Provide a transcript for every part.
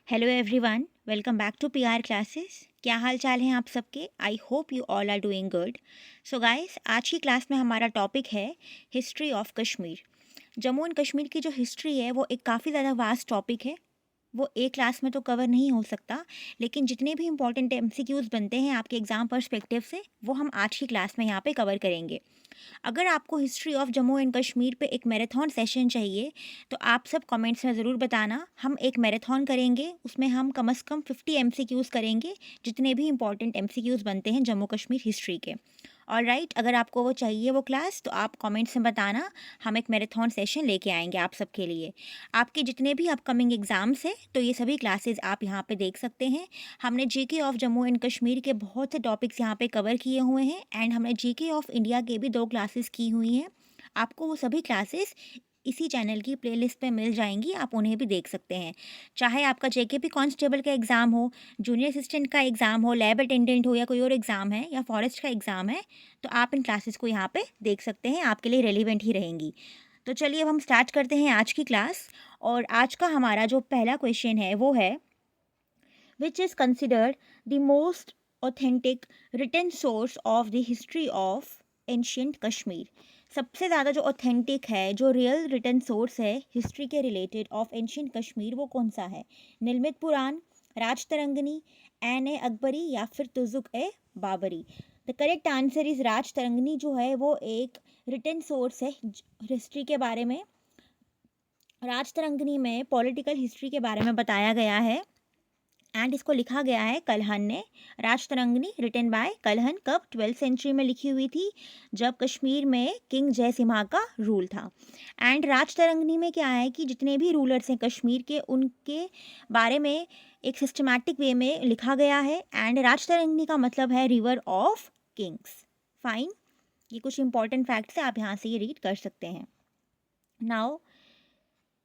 Hello everyone, welcome back to PR classes. क्या हाल चाल हैं आप सबके? I hope you all are doing good. So guys, आज की क्लास में हमारा टॉपिक है history of Kashmir. Jammu and Kashmir की जो हिस्ट्री है वो एक काफ़ी ज़्यादा वास्ट टॉपिक है। वो एक क्लास में तो कवर नहीं हो सकता, लेकिन जितने भी इंपॉर्टेंट एमसीक्यूज़ बनते हैं आपके एग्ज़ाम पर्सपेक्टिव से वो हम आज की क्लास में यहाँ पे कवर करेंगे। अगर आपको history of Jammu and Kashmir पे एक मैराथन सेशन चाहिए तो आप सब कमेंट्स में ज़रूर बताना। हम एक मैराथन करेंगे, उसमें हम कम से कम 50 एमसीक्यूज़ करेंगे, जितने भी इंपॉर्टेंट एमसीक्यूज़ बनते हैं जम्मू कश्मीर हिस्ट्री के। और राइट, अगर आपको वो चाहिए वो क्लास तो आप कमेंट्स में बताना। हम एक मैराथन सेशन लेके आएंगे आप सबके लिए। आपके जितने भी अपकमिंग एग्ज़ाम्स हैं तो ये सभी क्लासेस आप यहाँ पे देख सकते हैं। हमने GK of Jammu and Kashmir के बहुत से टॉपिक्स यहाँ पे कवर किए हुए हैं एंड हमने जीके ऑफ इंडिया के भी 2 क्लासेस की हुई हैं। आपको वो सभी क्लासेस इसी चैनल की प्लेलिस्ट पे मिल जाएंगी, आप उन्हें भी देख सकते हैं। चाहे आपका जेकेपी कांस्टेबल का एग्ज़ाम हो, जूनियर असिस्टेंट का एग्ज़ाम हो, लैब अटेंडेंट हो या कोई और एग्ज़ाम है या फॉरेस्ट का एग्ज़ाम है, तो आप इन क्लासेस को यहाँ पे देख सकते हैं, आपके लिए रेलिवेंट ही रहेंगी। तो चलिए अब हम स्टार्ट करते हैं आज की क्लास। और आज का हमारा जो पहला क्वेश्चन है वो है, which is considered the most authentic written source of the history of ancient Kashmir। सबसे ज़्यादा जो ऑथेंटिक है, जो रियल रिटन सोर्स है हिस्ट्री के रिलेटेड ऑफ एंशियंट कश्मीर, वो कौन सा है? निर्मित पुराण, राजतरंगिनी, एन ए अकबरी या फिर तुजुक ए Baburi? The correct answer is Rajatarangini जो है वो एक रिटन सोर्स है हिस्ट्री के बारे में। राजतरंगिनी में पॉलिटिकल हिस्ट्री के बारे में बताया गया है एंड इसको लिखा गया है कल्हण ने। राजतरंगिनी रिटन बाय कल्हण कब 12th सेंचुरी में लिखी हुई थी, जब कश्मीर में किंग जय सिम्हा का रूल था। एंड राजतरंगिनी में क्या है कि जितने भी रूलर्स हैं कश्मीर के, उनके बारे में एक सिस्टमैटिक वे में लिखा गया है। एंड राजतरंगिनी का मतलब है रिवर ऑफ किंग्स। फाइन, ये कुछ इंपॉर्टेंट फैक्ट्स है, आप यहाँ से ये रीड कर सकते हैं। Now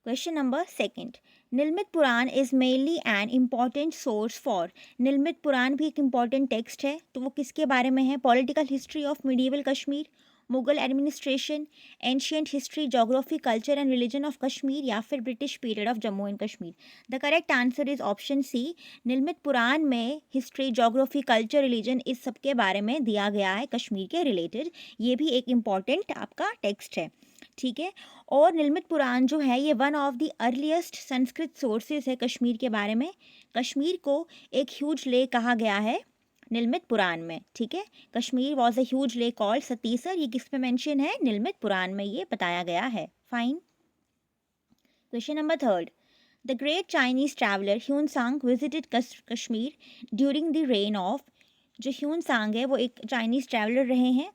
question number second, Nilamata Purana is mainly an important source for. Nilamata Purana भी एक इम्पॉर्टेंट टेक्स्ट है, तो वो किसके बारे में है? Political history of medieval Kashmir, Mughal administration, ancient history, geography, culture and religion of Kashmir या फिर British period of Jammu and Kashmir? The correct answer is option C. निर्मित पुराण में हिस्ट्री, जोग्राफी, कल्चर, रिलीजन इस सब के बारे में दिया गया है कश्मीर के रिलेटेड। ये भी एक इम्पॉर्टेंट आपका टेक्स्ट है, ठीक है। और निर्मित पुराण जो है ये one of the earliest Sanskrit sources है कश्मीर के बारे में। कश्मीर को एक ह्यूज लेक कहा गया है निर्मित पुराण में, ठीक है। Kashmir was a huge lake called Satisar, ये किस पे मेंशन है? निर्मित पुराण में ये बताया गया है। Fine. Question number third, the great Chinese traveller Hiuen Tsang visited Kashmir during the reign of. जो ह्यून सांग है वो एक चाइनीज ट्रैवलर रहे हैं।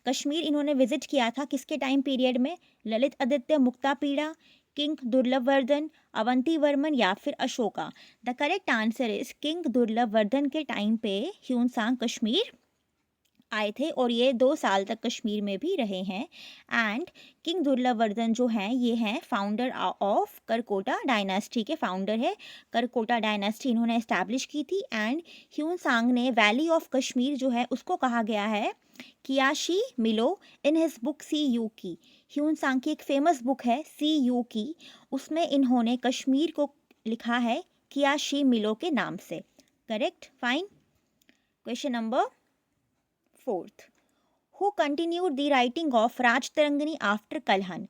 कश्मीर इन्होंने विजिट किया था किसके टाइम पीरियड में? ललित आदित्य, मुक्तापीड़ा, किंग दुर्लभ वर्धन, अवंती वर्मन या फिर Ashoka? The correct answer is king दुर्लभ वर्धन के टाइम पे ह्यून सांग कश्मीर आए थे और ये 2 साल तक कश्मीर में भी रहे हैं। एंड किंग दुर्लभवर्धन जो हैं ये हैं फाउंडर ऑफ करकोटा डायनास्टी के फाउंडर है। करकोटा डायनास्टी इन्होंने एस्टैब्लिश की थी। एंड ह्यून सांग ने वैली ऑफ कश्मीर जो है उसको कहा गया है कियाशी मिलो in his book Si Yu Ki. Hiuen Tsang की एक फेमस बुक है सी यू की, उसमें इन्होंने कश्मीर को लिखा है कियाशी मिलो के नाम से। Correct, fine. Question number fourth, who continued the writing of Rajatarangini after Kalhana.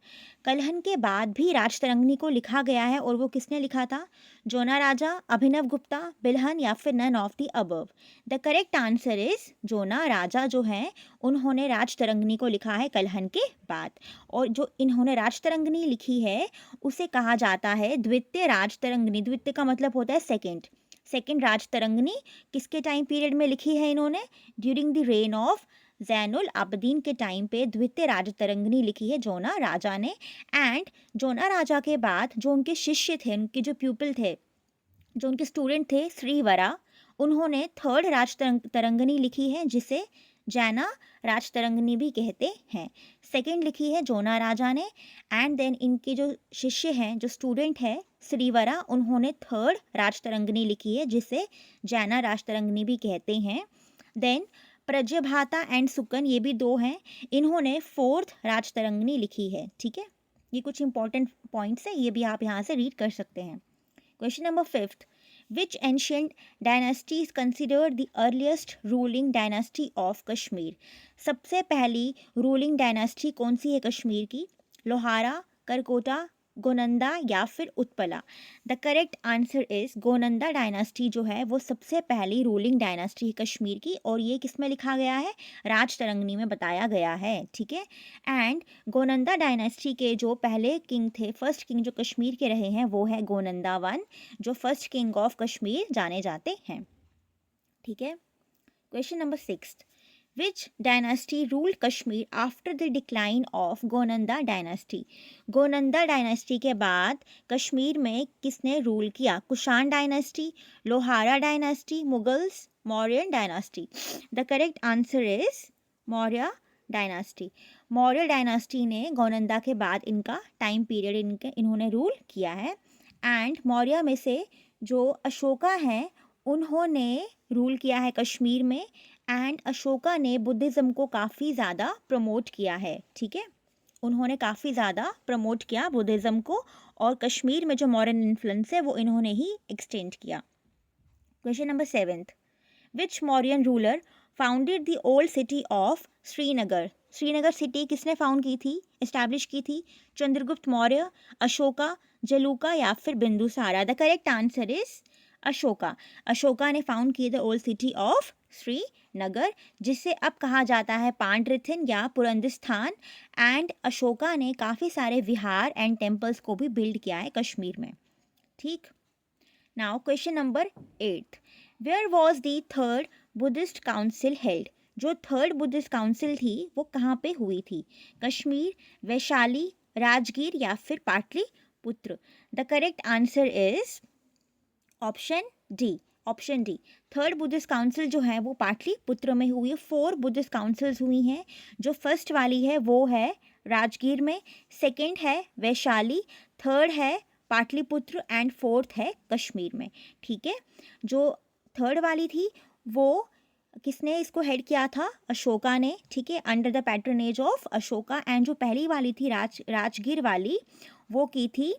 Kalhana के बाद भी राजतरंगिनी को लिखा गया है और वो किसने लिखा था? जोना राजा, अभिनव गुप्ता, बिल्हन या फिर none of the above? The correct answer is Jonaraja जो हैं उन्होंने राजतरंगिनी को लिखा है कल्हण के बाद। और जो इन्होंने राजतरंगिनी लिखी है उसे कहा जाता है द्वितीय राजतरंगिनी। द्वितीय का मतलब होता है सेकेंड। सेकेंड राजतरंगिनी किसके टाइम पीरियड में लिखी है इन्होंने? During the reign of Zainul Abedin के टाइम पे द्वितीय राजतरंगिनी लिखी है जोना राजा ने। एंड जोना राजा के बाद जो उनके शिष्य थे, उनके जो प्यूपिल थे, जो उनके स्टूडेंट थे श्रीवरा, उन्होंने थर्ड राजतरंगिनी लिखी है जिसे जैना राजतरंगिनी भी कहते हैं। सेकंड लिखी है जोना राजा ने। एंड देन इनके जो शिष्य हैं, जो स्टूडेंट है श्रीवरा, उन्होंने थर्ड राजतरंगिनी लिखी है जिसे जैना राजतरंगिनी भी कहते हैं। देन प्रज्यभाता एंड सुकन, ये भी 2 हैं, इन्होंने फोर्थ राजतरंगिनी लिखी है, ठीक है। ये कुछ इंपॉर्टेंट पॉइंट्स है, ये भी आप यहाँ से रीड कर सकते हैं। Question number fifth, Which ancient dynasty is considered the earliest ruling dynasty of Kashmir? सबसे पहली ruling dynasty कौन सी है कश्मीर की? लोहारा, करकोटा, गोनंदा या फिर Utpala? The correct answer is Gonanda dynasty जो है वो सबसे पहली रूलिंग डायनास्टी है कश्मीर की, और ये किस में लिखा गया है? राजतरंगिणी में बताया गया है, ठीक है। एंड गोनंदा डायनास्टी के जो पहले किंग थे, फर्स्ट किंग जो कश्मीर के रहे हैं वो है गोनंदा वन, जो फर्स्ट किंग ऑफ कश्मीर जाने जाते हैं, ठीक है। Question number 6, Which dynasty ruled Kashmir after the decline of Gonanda dynasty? Gonanda dynasty के बाद कश्मीर में किसने रूल किया? Kushan dynasty, Lohara dynasty, Mughals, Mauryan dynasty? The correct answer is Maurya dynasty. Maurya dynasty ने गोनंदा के बाद इनका टाइम पीरियड इन्होंने रूल किया है। एंड मौर्य में से जो अशोका हैं उन्होंने रूल किया है कश्मीर में, एंड अशोका ने बुद्धिज़्म को काफ़ी ज़्यादा प्रमोट किया है, ठीक है। उन्होंने काफ़ी ज़्यादा प्रमोट किया बुद्धिज़्म को, और कश्मीर में जो मॉडर्न इन्फ्लुएंस है वो इन्होंने ही एक्सटेंड किया। Question number 7, which Mauryan ruler founded the old city of Srinagar? Srinagar city किसने फाउंड की थी, इस्टेब्लिश की थी? चंद्रगुप्त मौर्य, अशोका, जलूका या फिर Bindusara? The correct answer is Ashoka. Ashoka ने फाउंड की the old city of Srinagar, जिसे अब कहा जाता है पांड्रिथिन या पुरंदिस्थान। एंड अशोका ने काफ़ी सारे विहार एंड टेम्पल्स को भी बिल्ड किया है कश्मीर में, ठीक। Now question number 8, where was the third Buddhist council held? जो थर्ड बुद्धिस्ट काउंसिल थी वो कहाँ पे हुई थी? कश्मीर, वैशाली, राजगीर या फिर Pataliputra? The correct answer is option D. Third Buddhist council जो है वो पाटलिपुत्र में हुई है। 4 बुद्धिस्ट काउंसिल्स हुई हैं। जो फर्स्ट वाली है वो है राजगीर में, सेकंड है वैशाली, थर्ड है पाटलिपुत्र एंड फोर्थ है कश्मीर में, ठीक है। जो थर्ड वाली थी वो किसने इसको हेड किया था? अशोका ने, ठीक है, under the patronage of Ashoka. एंड जो पहली वाली थी राजगीर वाली वो की थी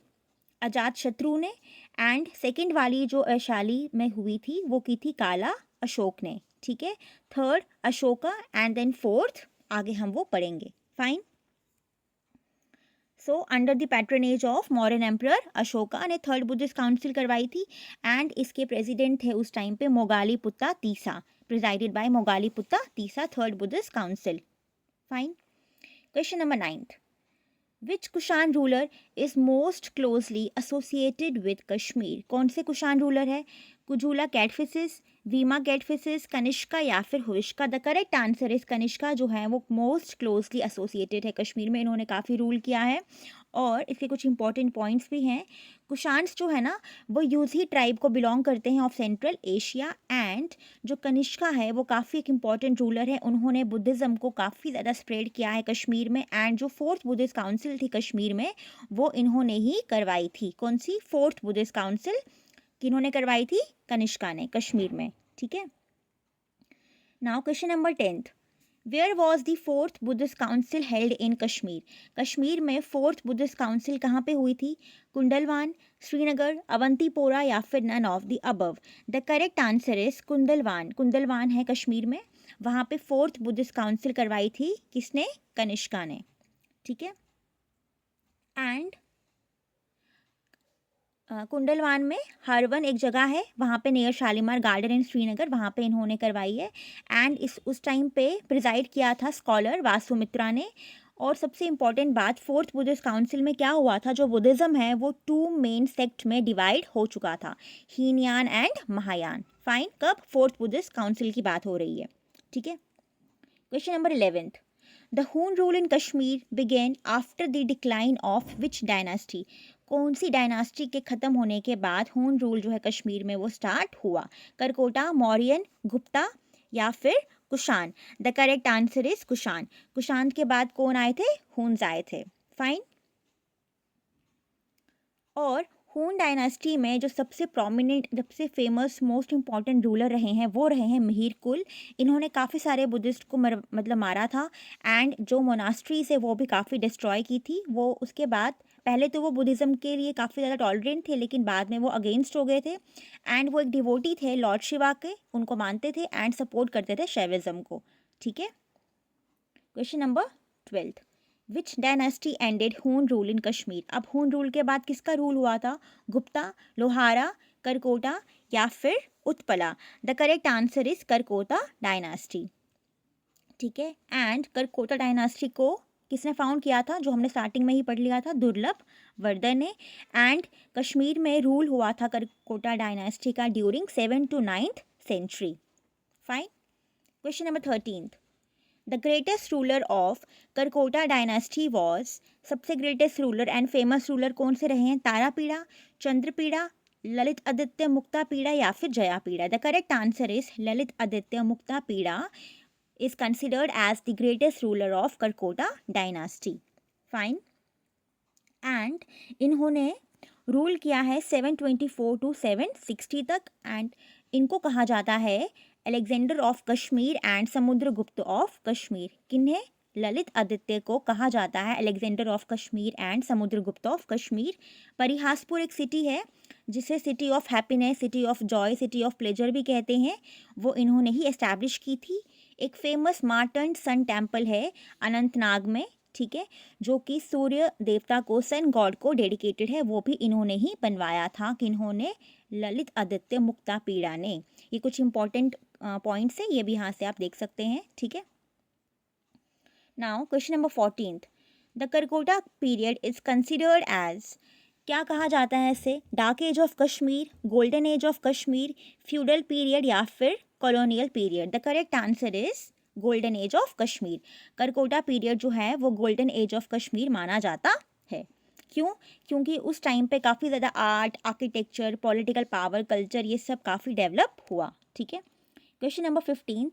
अजात शत्रु ने। एंड सेकंड वाली जो वैशाली में हुई थी वो की थी काला अशोक ने, ठीक है। Third Ashoka and then fourth आगे हम वो पढ़ेंगे, fine. So under the patronage of modern emperor Ashoka ने थर्ड बुद्धिस्ट काउंसिल करवाई थी। एंड इसके प्रेसिडेंट थे उस टाइम पे Moggaliputta Tissa, presided by Moggaliputta Tissa, third Buddhist council, fine. Question number 9, which Kushan ruler is most closely associated with Kashmir? कौन से कुषाण रूलर है? कुजूला कैटफिसिस, वीमा कैटफिसिस, कनिष्का या फिर Huvishka? The correct answer is Kanishka जो है वो मोस्ट क्लोजली एसोसिएटेड है कश्मीर में, इन्होंने काफ़ी रूल किया है। और इसके कुछ इंपॉर्टेंट पॉइंट्स भी हैं। कुषाण्स जो है ना वो यूज़ी ट्राइब को बिलोंग करते हैं ऑफ सेंट्रल एशिया। एंड जो कनिष्का है वो काफ़ी एक इम्पॉर्टेंट रूलर है, उन्होंने बुद्धिज़्म को काफ़ी ज़्यादा स्प्रेड किया है कश्मीर में। एंड जो फोर्थ बुद्धिस्ट काउंसिल थी कश्मीर में वो इन्होंने ही करवाई थी। कौन सी? फोर्थ बुद्धिस्ट काउंसिल किन्होंने करवाई थी? कनिष्का ने, कश्मीर में, ठीक है। Now question number 10, where was the fourth Buddhist council held in Kashmir? Kashmir में फोर्थ बुद्धिस्ट काउंसिल कहाँ पे हुई थी? कुंडलवान, श्रीनगर, अवंतीपोरा या फिर none of the above? The correct answer is Kundalvan. Kundalvan है कश्मीर में, वहाँ पे फोर्थ बुद्धिस्ट काउंसिल करवाई थी किसने? कनिष्का ने, ठीक है। एंड कुंडलवान में हरवन एक जगह है, वहाँ पे नियर शालीमार गार्डन इन श्रीनगर, वहाँ पे इन्होंने करवाई है। एंड उस टाइम पे प्रिजाइड किया था स्कॉलर वासुमित्रा ने। और सबसे इम्पॉर्टेंट बात, फोर्थ बुद्धिस्ट काउंसिल में क्या हुआ था, जो बुद्धिज़्म है वो 2 मेन सेक्ट में डिवाइड हो चुका था, हीनयान एंड महायान, फाइन। कब? फोर्थ बुद्धिस्ट काउंसिल की बात हो रही है, ठीक है। Question number 11, the Hun rule in Kashmir began after the decline of which dynasty? कौन सी डायनास्टी के ख़त्म होने के बाद हून रूल जो है कश्मीर में वो स्टार्ट हुआ? करकोटा, मौर्यन, गुप्ता या फिर Kushan? The correct answer is Kushan. Kushan के बाद कौन आए थे? हून्स आए थे, फाइन। और हून डायनास्टी में जो सबसे प्रोमिनेंट, सबसे फेमस, मोस्ट इम्पॉर्टेंट रूलर रहे हैं वो रहे हैं मिहिर कुल। इन्होंने काफ़ी सारे बुद्धिस्ट को मतलब मारा था। एंड जो मोनास्ट्रीज है वो भी काफ़ी डिस्ट्रॉय की थी। वो उसके बाद पहले तो वो बुद्धिज़्म के लिए काफ़ी ज़्यादा टॉलरेंट थे, लेकिन बाद में वो अगेंस्ट हो गए थे। एंड वो एक डिवोटी थे लॉर्ड शिवा के, उनको मानते थे एंड सपोर्ट करते थे शैविज़्म को। ठीक है। क्वेश्चन नंबर 12, विच डायनेस्टी एंडेड हून रूल इन कश्मीर? अब हून रूल के बाद किसका रूल हुआ था? गुप्ता, लोहारा, करकोटा या फिर Utpala? The correct answer is Karkota dynasty. ठीक है। एंड करकोटा डायनेस्टी को किसने फाउंड किया था? जो हमने स्टार्टिंग में ही पढ़ लिया था, दुर्लभ वर्धन ने। एंड कश्मीर में रूल हुआ था करकोटा डायनेस्टी का during 7th to 9th century. Fine. Question number 13, the greatest ruler of Karkota dynasty was? सबसे greatest ruler and famous ruler कौन से रहे हैं? तारापीड़ा, चंद्रपीड़ा, ललित आदित्य मुक्तापीड़ा या फिर Jayapida? The correct answer is Lalitaditya Muktapida is considered as the greatest ruler of Karkota dynasty. Fine. And इन्होंने rule किया है 724 to 760 तक। एंड इनको कहा जाता है Alexander of Kashmir and Samudragupta of Kashmir. किन्हें? ललित आदित्य को कहा जाता है Alexander of Kashmir and Samudragupta of Kashmir. Parihaspur एक सिटी है जिसे city of happiness, city of Joy, city of pleasure भी कहते हैं, वो इन्होंने ही एस्टैब्लिश की थी। एक फेमस मार्टन सन टेम्पल है अनंतनाग में, ठीक है, जो कि सूर्य देवता को, सन गॉड को डेडिकेटेड है, वो भी इन्होंने ही बनवाया था। कि इन्होंने? ललित आदित्य मुक्तापीड़ा ने। ये कुछ इंपॉर्टेंट पॉइंट्स है, ये भी यहाँ से आप देख सकते हैं। ठीक है। Now question number 14, the Karkota period is considered as? क्या कहा जाता है इसे? Dark age of Kashmir, golden age of Kashmir, feudal period या फिर colonial period? The correct answer is golden age of Kashmir. Karkota period जो है वो गोल्डन एज ऑफ कश्मीर माना जाता है। क्यों? क्योंकि उस टाइम पे काफ़ी ज़्यादा art, architecture, political power, culture, ये सब काफ़ी डेवलप हुआ। ठीक है। Question number 15,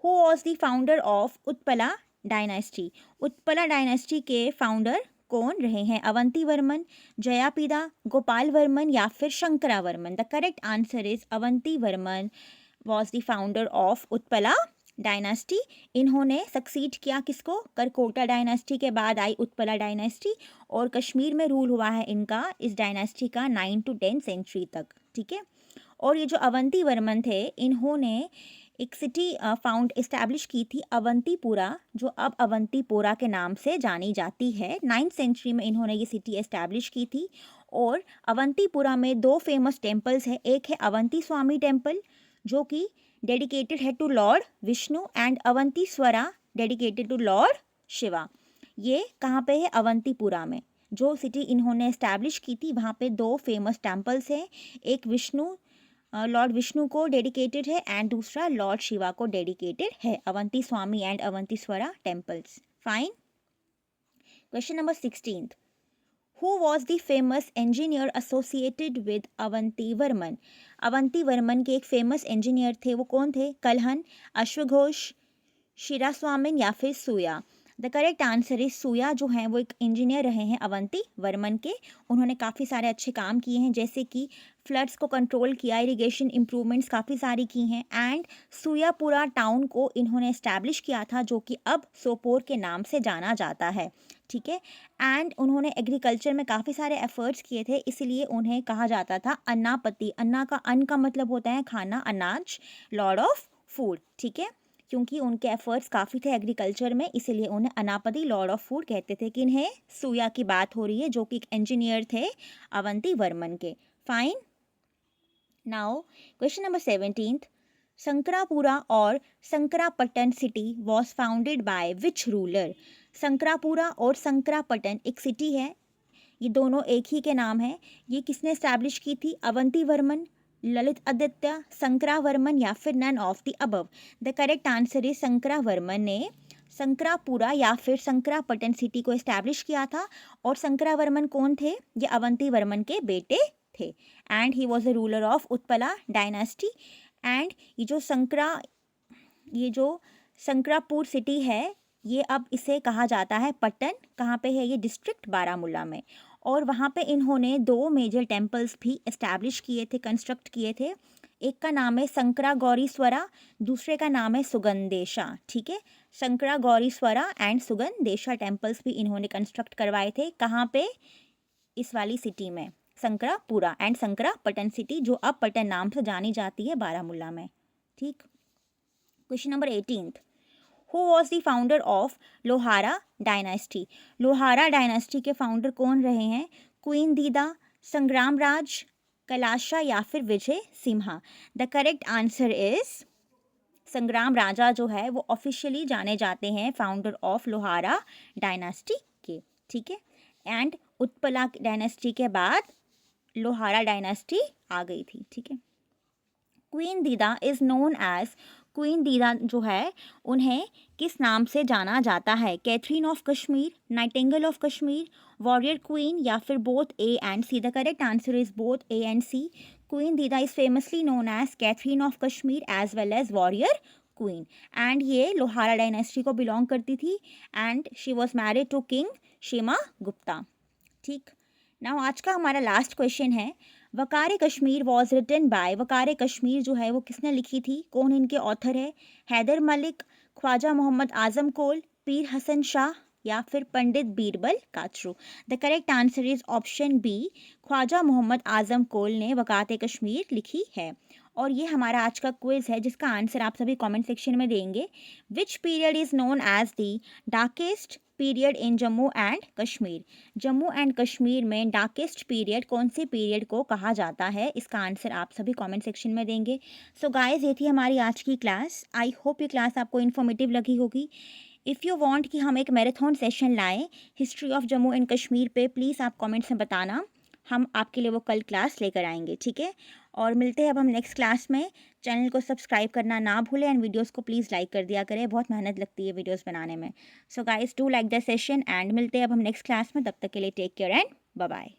who was the founder of Utpala dynasty? Utpala dynasty के फाउंडर कौन रहे हैं? अवंती वर्मन, जयापीड़ा, गोपाल वर्मन या फिर Shankara Varman? The correct answer is Avanti Varman was the founder of Utpala dynasty. इन्होंने सक्सीड किया किसको? करकोटा डायनेस्टी के बाद आई उत्पला डायनेस्टी, और कश्मीर में रूल हुआ है इनका, इस डायनेस्टी का 9 to 10 सेंचुरी तक। ठीक है। और ये जो अवंती वर्मन थे, इन्होंने एक सिटी फाउंड इस्टेब्लिश की थी अवंतीपुरा, जो अब अवंतीपोरा के नाम से जानी जाती है। 9th सेंचुरी में इन्होंने ये सिटी इस्टेब्लिश की थी। और अवंतीपुरा में 2 फेमस टेम्पल्स हैं। एक है अवंती स्वामी टेम्पल, जो कि डेडिकेटेड है to lord Vishnu, and Avantiswara dedicated to lord Shiva. ये कहाँ पे है? अवंतीपुरा में। जो सिटी इन्होंने इस्टेब्लिश की थी वहाँ पे 2 फेमस टेम्पल्स हैं। एक लॉर्ड विष्णु को डेडिकेटेड है एंड दूसरा लॉर्ड शिवा को डेडिकेटेड है। Avanti Swami and Avantiswara temples. Fine. Question number 16, who was the famous engineer associated with Avanti Varman? Avanti Varman के एक फेमस इंजीनियर थे, वो कौन थे? कल्हन, अश्वघोष, शिरास्वामिन या फिर सूया? द करेक्ट आंसर इज सूया जो हैं वो एक इंजीनियर रहे हैं अवंती वर्मन के। उन्होंने काफ़ी सारे अच्छे काम किए हैं, जैसे कि फ्लड्स को कंट्रोल किया, इरिगेशन इम्प्रूवमेंट्स काफ़ी सारी की हैं। एंड सूयापुरा टाउन को इन्होंने इस्टेब्लिश किया था, जो कि अब सोपोर के नाम से जाना जाता है। ठीक है। एंड उन्होंने एग्रीकल्चर में काफ़ी सारे एफर्ट्स किए थे, इसलिए उन्हें कहा जाता था अन्नापति। अन्ना का अन्न का मतलब होता है खाना, अनाज, लॉर्ड ऑफ फूड। ठीक है। क्योंकि उनके एफर्ट्स काफ़ी थे एग्रीकल्चर में, इसीलिए उन्हें अनापति, लॉर्ड ऑफ फूड कहते थे। किन्हें? सूया की बात हो रही है, जो कि एक इंजीनियर थे अवंती वर्मन के। Fine. Now question number 17, Sankarapura और Sankarapattan city was founded by which ruler? Sankarapura और संकरापट्टन एक सिटी है, ये दोनों एक ही के नाम है। ये किसने इस्टेब्लिश की थी? अवंती वर्मन, ललित आदित्य, संकरा वर्मन या फिर none of the above? The correct answer is Shankaravarman ने संकरापुरा या फिर संकरापट्टन सिटी को इस्टेब्लिश किया था। और संकरा वर्मन कौन थे? ये अवंती वर्मन के बेटे थे। And he was the ruler of Utpala dynasty. And ये जो संकरापुर सिटी है, ये अब इसे कहा जाता है पट्टन। कहाँ पे है ये? डिस्ट्रिक्ट बारामूला में। और वहाँ पे इन्होंने 2 मेजर टेम्पल्स भी इस्टेब्लिश किए थे, कंस्ट्रक्ट किए थे। एक का नाम है संकरा गौरीश्वरा, दूसरे का नाम है सुगंधेशा। ठीक है। संकरा गौरीश्वरा एंड सुगंधेशा टेम्पल्स भी इन्होंने कंस्ट्रक्ट करवाए थे। कहाँ पे? इस वाली सिटी में, संकरापुरा एंड संकरापटन सिटी, जो अब पटन नाम से जानी जाती है बारामूला में। ठीक। Question number 18th, who was the founder of Lohara dynasty? Lohara dynasty के फाउंडर कौन रहे हैं? क्वीन दीदा, संग्राम राज, कैलाशा या फिर Vijay Simha? The correct answer is Sangrama Raja जो है वो ऑफिशियली जाने जाते हैं फाउंडर ऑफ लोहारा डायनेस्टी के। ठीक है। एंड उत्पला डायनेस्टी के बाद लोहारा डायनेस्टी आ गई थी। ठीक है। Queen Didda is known as, queen दीदा जो है उन्हें किस नाम से जाना जाता है? Catherine of Kashmir, nightingale of Kashmir, warrior queen या फिर both A and C? The correct answer is both A and C. Queen Didda is famously known as Catherine of Kashmir as well as warrior queen, and ये Lohara dynasty को belong करती थी and she was married to king Kshema Gupta. ठीक। Now आज का हमारा last question है, Waqaye Kashmir was written by, Wakare Kashmir जो है वो किसने लिखी थी? कौन इनके ऑथर है? हैदर मलिक, ख्वाजा मोहम्मद आजम कोल, पीर हसन शाह या फिर Pandit Birbal Kachru? The correct answer is option B, Khwaja Mohammad Azam Kaul ने वकाते कश्मीर लिखी है। और ये हमारा आज का क्विज है जिसका आंसर आप सभी कमेंट सेक्शन में देंगे। Which period is known as the darkest period in Jammu and Kashmir? Jammu and Kashmir में डार्केस्ट पीरियड कौन से पीरियड को कहा जाता है? इसका आंसर आप सभी कमेंट सेक्शन में देंगे। सो गाइस, ये थी हमारी आज की क्लास। आई होप ये क्लास आपको इन्फॉर्मेटिव लगी होगी। इफ़ यू वांट कि हम एक मैराथन सेशन लाएं history of Jammu and Kashmir पे, प्लीज़ आप कमेंट्स में बताना, हम आपके लिए वो कल क्लास लेकर आएंगे। ठीक है। और मिलते हैं अब हम नेक्स्ट क्लास में। चैनल को सब्सक्राइब करना ना भूलें एंड वीडियोस को प्लीज़ लाइक कर दिया करें, बहुत मेहनत लगती है वीडियोस बनाने में। So guys, do like the session and मिलते हैं अब हम नेक्स्ट क्लास में। तब तक के लिए take care and bye bye.